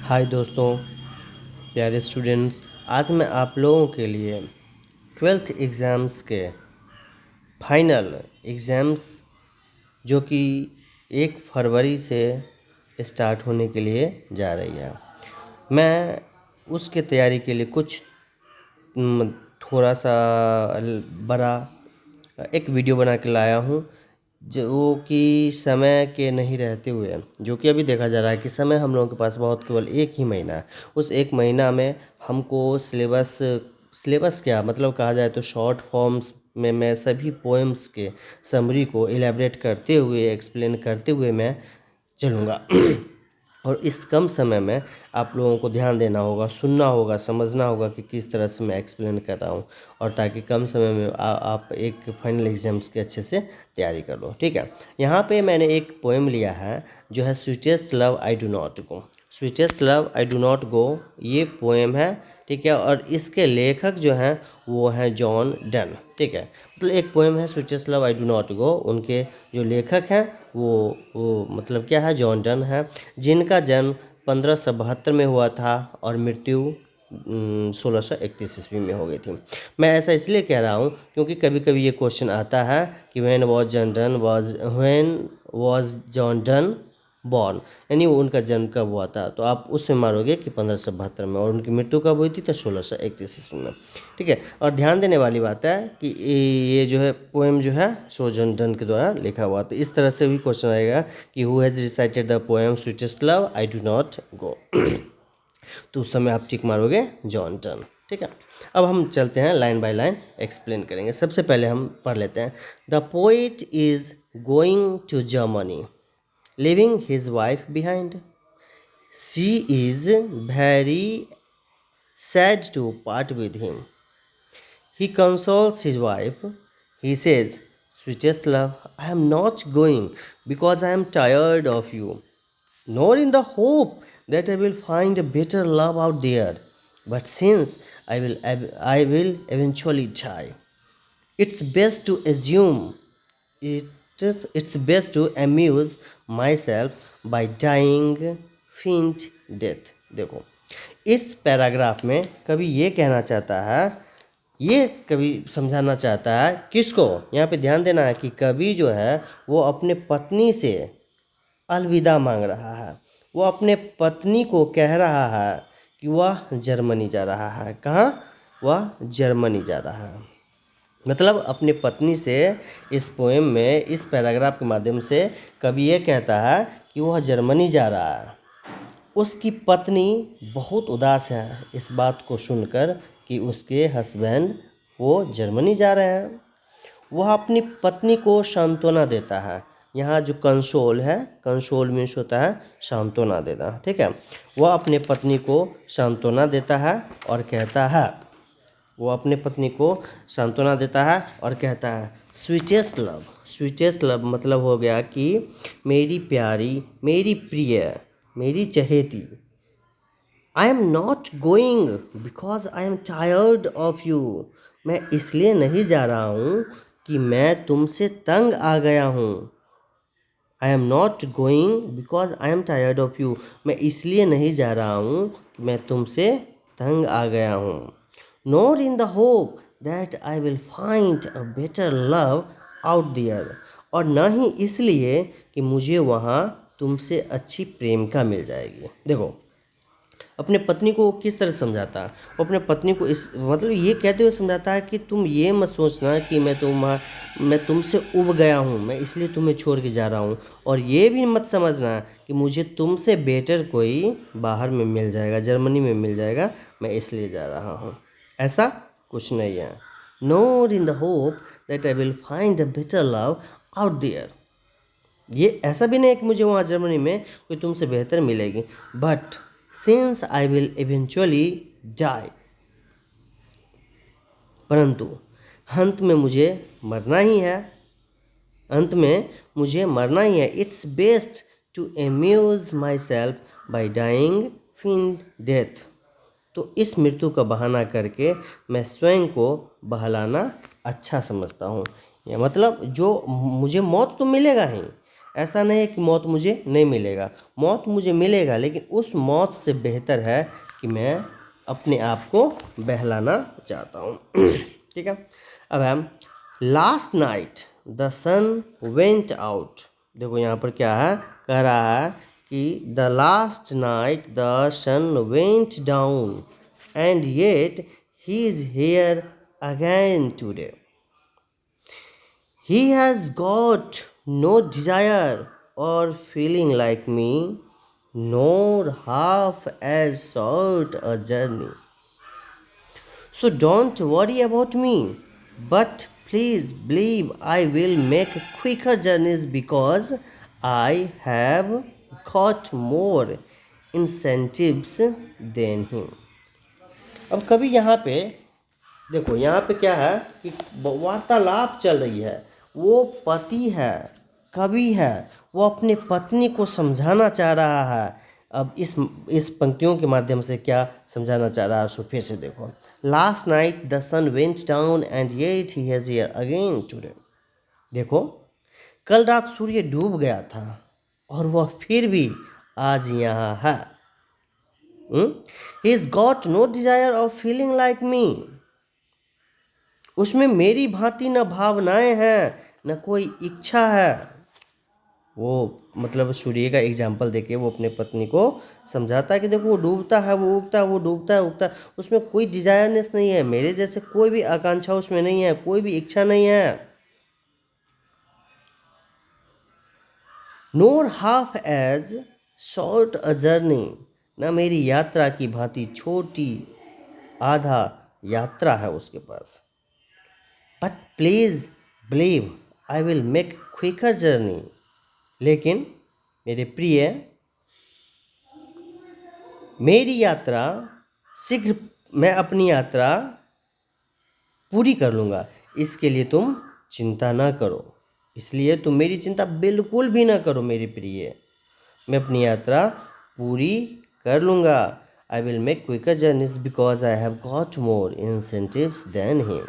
हाय दोस्तों, प्यारे स्टूडेंट्स। आज मैं आप लोगों के लिए 12th एग्ज़ाम्स के फाइनल एग्ज़ाम्स जो कि 1 फरवरी से स्टार्ट होने के लिए जा रही है, मैं उसके तैयारी के लिए कुछ थोड़ा सा बड़ा एक वीडियो बना के लाया हूँ, जो कि समय के नहीं रहते हुए, जो कि अभी देखा जा रहा है कि समय हम लोगों के पास बहुत केवल 1 ही महीना है। उस 1 महीना में हमको सिलेबस क्या मतलब कहा जाए तो शॉर्ट फॉर्म्स में मैं सभी पोएम्स के समरी को इलैबोरेट करते हुए, एक्सप्लेन करते हुए मैं चलूँगा। और इस कम समय में आप लोगों को ध्यान देना होगा, सुनना होगा, समझना होगा कि किस तरह से मैं एक्सप्लेन कर रहा हूँ, और ताकि कम समय में आप एक फाइनल एग्ज़ाम्स की अच्छे से तैयारी कर लो। ठीक है, यहाँ पे मैंने एक पोएम लिया है जो है sweetest love I do not go. Sweetest love I do not go ये पोएम है। ठीक है, और इसके लेखक जो हैं वो हैं जॉन डन। ठीक है, मतलब एक पोएम है sweetest love I do not go, उनके जो लेखक हैं वो मतलब क्या है, जॉन डन है, जिनका जन्म 1572 में हुआ था और मृत्यु 1631 ईस्वी में हो गई थी। मैं ऐसा इसलिए कह रहा हूँ क्योंकि कभी कभी ये क्वेश्चन आता है कि when was John Donne born, यानी उनका जन्म कब हुआ था, तो आप उसमें मारोगे कि 1572 में, और उनकी मृत्यु कब हुई थी तो 1631 ईस्वी में। ठीक है, और ध्यान देने वाली बात है कि ये जो है पोएम जो है जॉन डन के द्वारा लिखा हुआ, तो इस तरह से भी क्वेश्चन आएगा कि who has recited the poem sweetest love I do not go. तो उस समय आप टिक मारोगे जॉन डन। ठीक है, अब हम चलते हैं लाइन बाय लाइन एक्सप्लेन करेंगे। सबसे पहले हम पढ़ लेते हैं। The poet is going to Germany leaving his wife behind. She is very sad to part with him. He consoles his wife. He says, "Sweetest love, I am not going because I am tired of you, nor in the hope that I will find a better love out there. But since I will eventually die, it's best to assume it's best to amuse myself by dying faint death." देखो, इस paragraph में कवि ये कहना चाहता है, ये कवि समझाना चाहता है किसको, यहाँ पे ध्यान देना है कि कवि जो है वो अपने पत्नी से अलविदा मांग रहा है। वो अपने पत्नी को कह रहा है कि वह जर्मनी जा रहा है। कहाँ? वह जर्मनी जा रहा है। मतलब अपनी पत्नी से इस पोएम में, इस पैराग्राफ के माध्यम से कवि ये कहता है कि वह जर्मनी जा रहा है। उसकी पत्नी बहुत उदास है इस बात को सुनकर कि उसके हस्बैंड वो जर्मनी जा रहे हैं। वह अपनी पत्नी को सांत्वना देता है। यहाँ जो कंसोल है, कंसोल मीन्स होता है सांत्वना देना। ठीक है, वह अपने पत्नी को सांत्वना देता है और कहता है, वो अपने पत्नी को सांत्वना देता है और कहता है स्वीटेस्ट लव। स्वीटेस्ट लव मतलब हो गया कि मेरी प्यारी, मेरी प्रिय, मेरी चहेती। I am not going because I am tired of you. मैं इसलिए नहीं जा रहा हूँ कि मैं तुमसे तंग आ गया हूँ। आई am not going because I am tired of you. मैं इसलिए नहीं जा रहा हूँ कि मैं तुमसे तंग आ गया हूँ। nor in the hope that I will find a better love out there, और न ही इसलिए कि मुझे वहाँ तुमसे अच्छी प्रेमिका मिल जाएगी। देखो, अपने पत्नी को किस तरह समझाता है, वो अपने पत्नी को इस मतलब ये कहते हुए समझाता है कि तुम ये मत सोचना कि मैं तुमसे उब गया हूँ, मैं इसलिए तुम्हें छोड़ के जा रहा हूँ, और ये भी मत समझना कि मुझे तुमसे बेटर कोई बाहर में मिल जाएगा, जर्मनी में मिल जाएगा, मैं इसलिए जा रहा हूँ। ऐसा कुछ नहीं है। Nor in the hope that I will find a better love out there. ये ऐसा भी नहीं है कि मुझे वहाँ जर्मनी में कोई तुमसे बेहतर मिलेगी। But since I will eventually die, परंतु अंत में मुझे मरना ही है, अंत में मुझे मरना ही है। It's best to amuse myself by dying feigned death. तो इस मृत्यु का बहाना करके मैं स्वयं को बहलाना अच्छा समझता हूँ। या मतलब जो मुझे मौत तो मिलेगा ही, ऐसा नहीं है कि मौत मुझे नहीं मिलेगा, मौत मुझे मिलेगा, लेकिन उस मौत से बेहतर है कि मैं अपने आप को बहलाना चाहता हूँ। ठीक है। अब हम last night the sun went out. देखो यहाँ पर क्या है, कह रहा है कि the last night the sun went down and yet he is here again today. He has got no desire or feeling like me, nor half as short a journey. So don't worry about me, but please believe I will make quicker journeys because I have got more incentives than him. अब कभी यहाँ पे देखो, यहाँ पे क्या है कि वार्तालाप चल रही है, वो पति है, कवि है, वो अपने पत्नी को समझाना चाह रहा है। अब इस पंक्तियों के माध्यम से क्या समझाना चाह रहा है, सो फिर से देखो। Last night the sun went down and yet he has here again today. देखो, कल रात सूर्य डूब गया था और वह फिर भी आज यहाँ है। He is got no desire of feeling like me. उसमें मेरी भांति न भावनाएं हैं, न कोई इच्छा है। वो मतलब सूर्य का एग्जाम्पल देके वो अपने पत्नी को समझाता है कि देखो, वो डूबता है, वो उगता है, वो डूबता है, उगता है, उसमें कोई डिजायरनेस नहीं है, मेरे जैसे कोई भी आकांक्षा उसमें नहीं है, कोई भी इच्छा नहीं है। Nor half as short a journey. ना मेरी यात्रा की भांति छोटी आधा यात्रा है उसके पास। But please believe I will make quicker journey. लेकिन मेरे प्रिय, मेरी यात्रा शीघ्र, मैं अपनी यात्रा पूरी कर लूँगा, इसके लिए तुम चिंता ना करो। इसलिए तुम मेरी चिंता बिल्कुल भी ना करो मेरे प्रिय, मैं अपनी यात्रा पूरी कर लूँगा। I will make quicker journeys because I have got more incentives than him.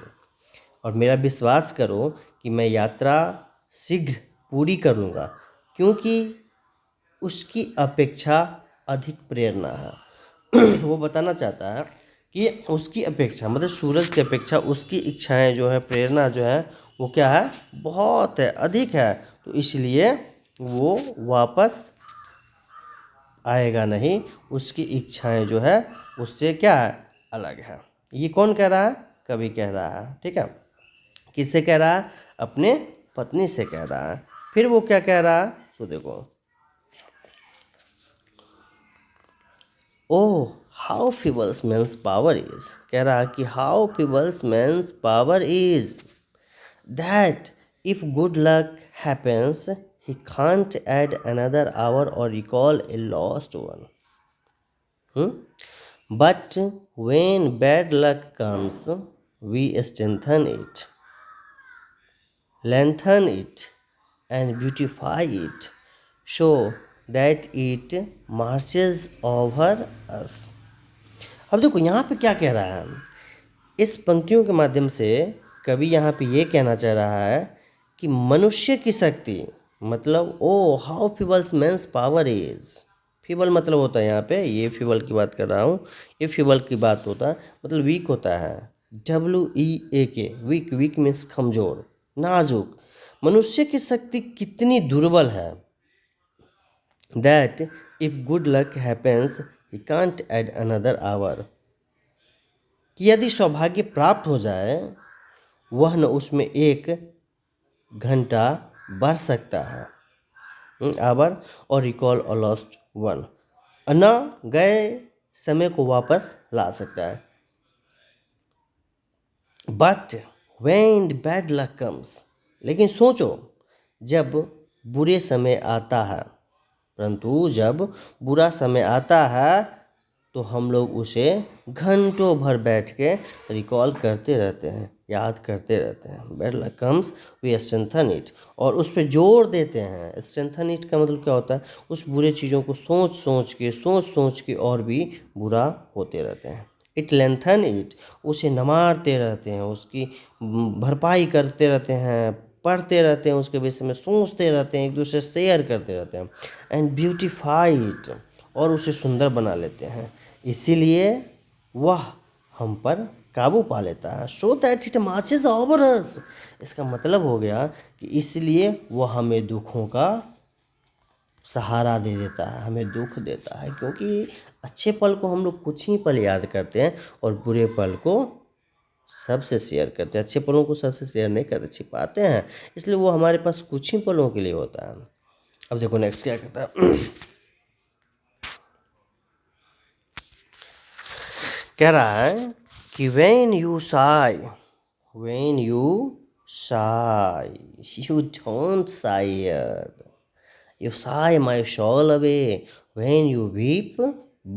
और मेरा विश्वास करो कि मैं यात्रा शीघ्र पूरी कर लूँगा, क्योंकि उसकी अपेक्षा अधिक प्रेरणा है। वो बताना चाहता है कि उसकी अपेक्षा मतलब सूरज की अपेक्षा उसकी इच्छाएं जो है, प्रेरणा जो है, वो क्या है, बहुत है, अधिक है। तो इसलिए वो वापस आएगा नहीं, उसकी इच्छाएं जो है उससे क्या है, अलग है। ये कौन कह रहा है, कवि कह रहा है। ठीक है। किससे कह रहा है, अपने पत्नी से कह रहा है। फिर वो क्या कह रहा है, तो देखो, oh how feebles man's power is. कह रहा है कि how feebles man's power is that if good luck happens he can't add another hour or recall a lost one. But when bad luck comes, we strengthen it, lengthen it, and beautify it so that it marches over us. अब देखो यहाँ पे क्या कह रहा है, इस पंक्तियों के माध्यम से कवि यहाँ पे ये कहना चाह रहा है कि मनुष्य की शक्ति मतलब oh how feebles man's power is. Feeble मतलब होता है यहाँ पे, ये फीबल की बात कर रहा हूँ, ये फीबल की बात होता है मतलब वीक होता है, WEAK, वीक। वीक मीन्स कमजोर, नाजुक। मनुष्य की शक्ति कितनी दुर्बल है, that if good luck happens he can't add another our, कि यदि सौभाग्य प्राप्त हो जाए वह न उसमें एक घंटा बढ़ सकता है, आवर, और रिकॉल अ लॉस्ट वन, न गए समय को वापस ला सकता है। But when bad luck comes, लेकिन सोचो जब बुरे समय आता है, परंतु जब बुरा समय आता है तो हम लोग उसे घंटों भर बैठ के रिकॉल करते रहते हैं, याद करते रहते हैं। Bad luck comes we strengthen it, और उस पर जोर देते हैं। स्ट्रेंथन इट का मतलब क्या होता है, उस बुरे चीज़ों को सोच सोच के और भी बुरा होते रहते हैं। इट लेंथन इट, उसे नमारते रहते हैं, उसकी भरपाई करते रहते हैं, पढ़ते रहते हैं, उसके विषय में सोचते रहते हैं, एक दूसरे से शेयर करते रहते हैं, एंड ब्यूटिफाइड, और उसे सुंदर बना लेते हैं, इसीलिए वह हम पर काबू पा लेता है। So that it marches over us, इसका मतलब हो गया कि इसलिए वह हमें दुखों का सहारा दे देता है, हमें दुख देता है, क्योंकि अच्छे पल को हम लोग कुछ ही पल याद करते हैं और बुरे पल को सबसे शेयर करते हैं। अच्छे पलों को सबसे शेयर नहीं करते, छिपाते हैं, इसलिए वो हमारे पास कुछ ही पलों के लिए होता है। अब देखो नेक्स्ट क्या कहता है। कह रहा है कि when you sigh, you don't sigh here. You sigh my soul away. When you weep,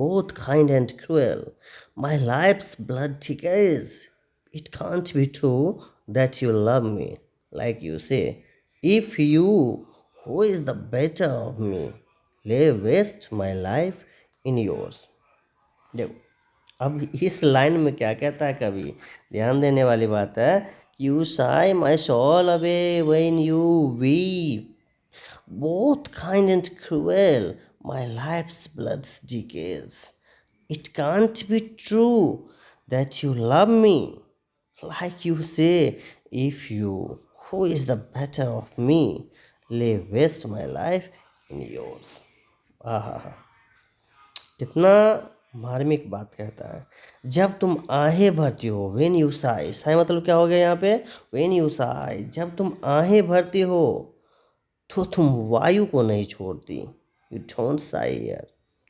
both kind and cruel, my life's blood thickens. It can't be true that you love me, like you say. If you, who is the better of me, lay waste my life in yours. देखो, अब इस line में क्या कहता है कवि, ध्यान देने वाली बात है। You sigh my soul away when you weep, both kind and cruel, my life's blood decays. It can't be true that you love me, like you say. If you, who is the better of me, lay waste my life in yours. आहा, कितना मार्मिक बात कहता है। जब तुम आहें भरती हो, वेन यू साई, साई मतलब क्या हो गया यहाँ पे, वेन यू साई, जब तुम आहें भरती हो तो तुम वायु को नहीं छोड़ती। यू डोंट साई यार,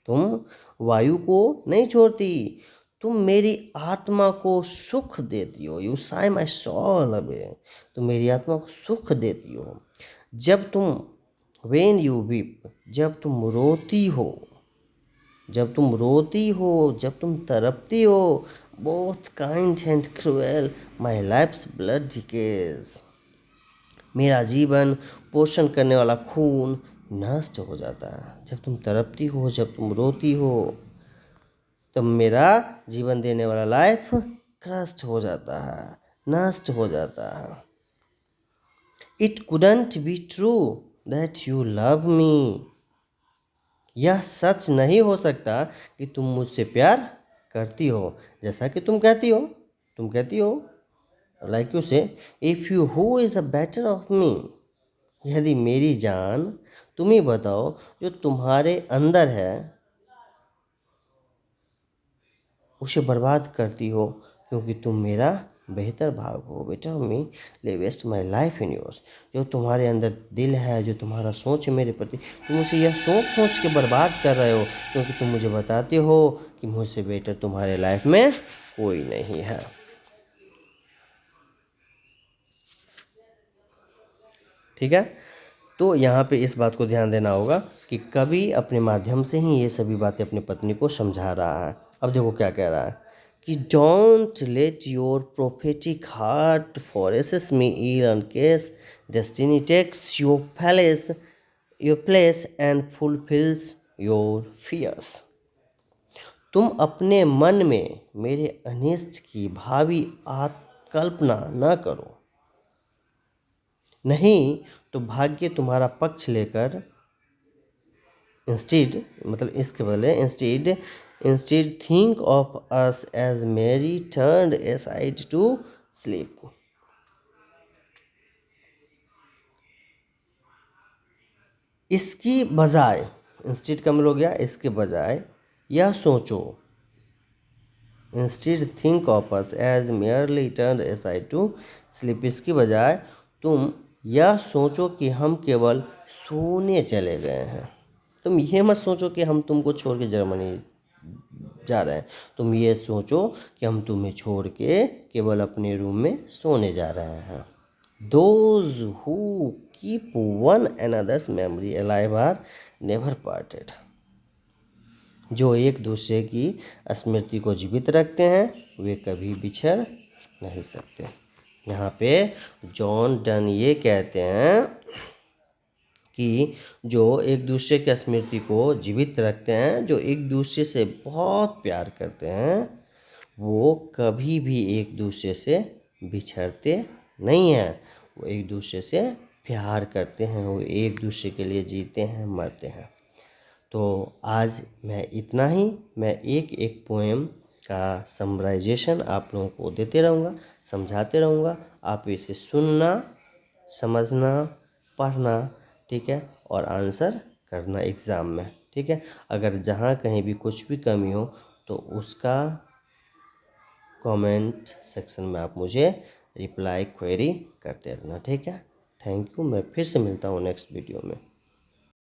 तुम वायु को नहीं छोड़ती, तुम मेरी आत्मा को सुख देती हो। You sigh my soul away, तुम मेरी आत्मा को सुख देती हो। जब तुम, वेन यू वीप, जब तुम रोती हो, जब तुम रोती हो, जब तुम तड़पती हो, both kind and cruel, my life's blood decays, मेरा जीवन पोषण करने वाला खून नष्ट हो जाता है। जब तुम तड़पती हो, जब तुम रोती हो, तब मेरा जीवन देने वाला लाइफ क्रस्ट हो जाता है, नष्ट हो जाता है। It couldn't be true that you love me, यह सच नहीं हो सकता कि तुम मुझसे प्यार करती हो, जैसा कि तुम कहती हो, लाइक यू से, if you, who is the better of me, यदि मेरी जान, तुम ही बताओ जो तुम्हारे अंदर है, उसे बर्बाद करती हो, क्योंकि तुम मेरा बेहतर भाग हो। Better me let waste my life in yours, जो तुम्हारे अंदर दिल है, जो तुम्हारा सोच है मेरे प्रति, तुम उसे यह सोच सोच के बर्बाद कर रहे हो, क्योंकि तुम मुझे बताते हो कि मुझसे बेटर तुम्हारे लाइफ में कोई नहीं है। ठीक है, तो यहाँ पे इस बात को ध्यान देना होगा कि कवि अपने माध्यम से ही ये सभी बातें अपनी पत्नी को समझा रहा है। अब देखो क्या कह रहा है कि don't let your prophetic heart foresees me ear and case, destiny takes your place and fulfills your fears. तुम अपने मन में मेरे अनिष्ट की भावी कल्पना न करो, नहीं तो भाग्य तुम्हारा पक्ष लेकर, इंस्टीड मतलब इसके बदले, instead think of us as merely turned aside to sleep. इसकी बजाय, इंस्टीड का मतलब हो गया इसके बजाय, यह सोचो, instead think of us as merely turned aside to sleep, इसकी बजाय तुम यह सोचो कि हम केवल सोने चले गए हैं। तुम ये मत सोचो कि हम तुमको छोड़ के जर्मनी जा रहे हैं, तुम ये सोचो कि हम तुम्हें छोड़ के केवल अपने रूम में सोने जा रहे हैं। Those who keep one another's memory alive are never parted, जो एक दूसरे की स्मृति को जीवित रखते हैं वे कभी बिछड़ नहीं सकते। यहाँ पे जॉन डन ये कहते हैं कि जो एक दूसरे की स्मृति को जीवित रखते हैं, जो एक दूसरे से बहुत प्यार करते हैं, वो कभी भी एक दूसरे से बिछड़ते नहीं हैं, वो एक दूसरे से प्यार करते हैं, वो एक दूसरे के लिए जीते हैं, मरते हैं। तो आज मैं इतना ही, मैं एक एक पोएम का समराइजेशन आप लोगों को देते रहूँगा, समझाते रहूँगा। आप इसे सुनना, समझना, पढ़ना, ठीक है, और आंसर करना एग्ज़ाम में, ठीक है। अगर जहाँ कहीं भी कुछ भी कमी हो तो उसका कमेंट सेक्शन में आप मुझे रिप्लाई क्वेरी करते रहना, ठीक है। Thank you. मैं फिर से मिलता हूँ नेक्स्ट वीडियो में।